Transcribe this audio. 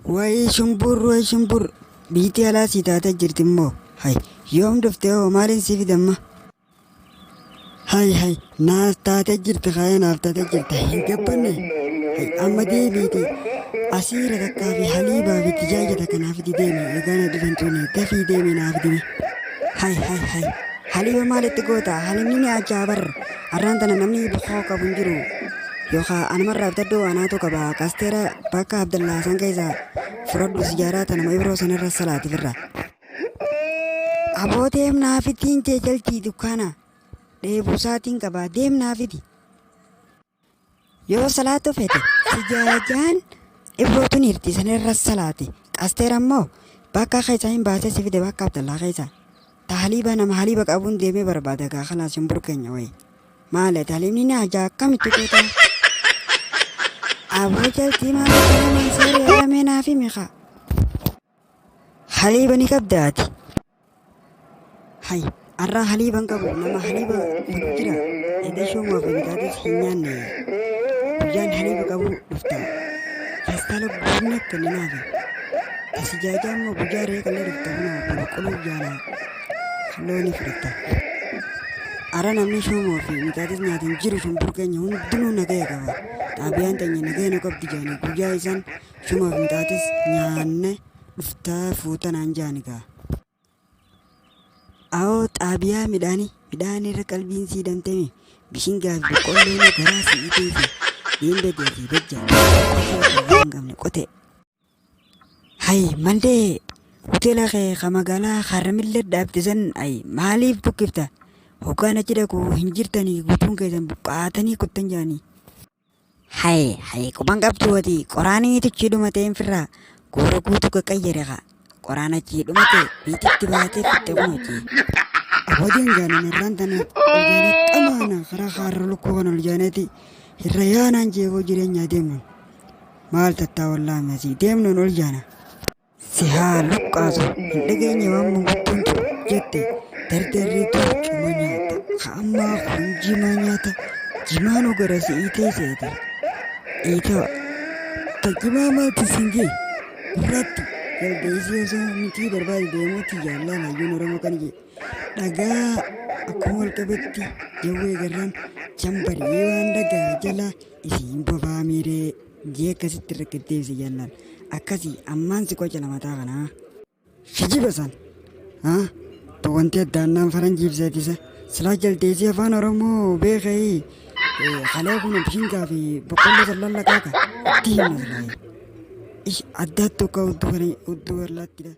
Way shumbur biitii alaa si taatee jirti immoo hay yoom dhuftee hoo maaliin si fidamma? Hay naas taatee jirti kaayee naaf taatee jirti hin gabbanne hay amma deebiiti asiira takkaa fi haliibaa fi tijaajila kanaaf itti deemi eegaan dhufan tuune dafii deemi naaf dimi. Hay haliiba maalitti goota haliimni ni ajaabar arraan tana namni boqoo qabu hin jiru. Yookaan anamarraa bitadhoo anaatu qaba kasteera bakka Abdallaa san keessaa fudhadhu sijaaraa tana nama Ibroo sanarra salaatiif irra. Aboo deemnaafittiin jeejaltii dukkaana dheebusaatiin qaba deemnaafiti. Yoo salaatu fete sijaajaan Ibrootuun hirti sanarra salaati kasteera immoo bakka keessaa hin baasee si fide bakka Abdallaa keessaa. Haliiba nama haliiba qabuun deemee barbaada gaa kanaas hin burkeenya wayi. Maali haliibni ni ajaa akkamitti goota? Aboo jaltii maal kana seeree alamee naaf himi haa. Haliiba ni qabdaati. Hay arraa haliiban qabu nama haliiba qabu jira. Edda shoomaaf bitaatis hin nyaanne. Guyyaan haliiba qabu dhufta. Feestaala guutummaa akka ni naafi. Asijaajaa immoo guyyaa reeqalee dhufta kunoo qulqulluu jaala. Looni fudhatta. Ara namni shoomoo fi mitaatis nyaatiin jiru shumbur keenya hundinuu nagaya qaba. Xaabiyaan teenya nagaya nu qabdi jaanii guyyaa isaan shoomoo fi mitaatis nyaanne dhuftaa fuutanaan jaani gaa. Awoo xaabiyaa midhaan irra qalbiin sii damtame bishingaa fi boqqolloo garaa si'itee fi deembedee fi bejjaa gamne qote. Hay mandee hoteela kee ka magaalaa Haramillee dhaabbisan ay maaliif buqqifta? Hoggaan achi dhaqu hin jirtanii guutuun keessan buqqaatanii kuttan jaanii. Hay quban qabdu ati qoraanii tichi dhumatee hin firraa goora guutuu qaqqayyare haa. Qoraan achi dhumate biititti baatee fitte kun hojii. Aboodiin jaanan irraan tana oljaanee qamaana karaa haarra lukkuu kan oljaaneeti irra yaanaan jeegoo jireenyaa deemnuun. Maal tattaa wallaame asii deemnuun oljaana. Si haa luqqaasu hin dhageenye waan munguttuun jette dardarriitu cuma nyaata hammaa kun jimaa nyaata jimaanuu gara si'itee seete dhiitoo tajimaa maati singee gurraatti galbeesii osoo mitii barbaade deemuutti jaallaan hayyuun oromoo kan jee dhagaa akkuma walqabetti jawwee garraan jambarii waan dhagaa jala isiin bobaa miiree jee akkasitti rakkatteefsi jaallaan akkasii ammaan si qoca lamataa kanaa kijiba san wanti addaannaan faranjiif seetisa silaa jaldeesii afaan oromoo beekee halee kun bishingaa fi boqqolloo sallallaqaa ka itti himna silaa addaatti akka udduu warlaattidha.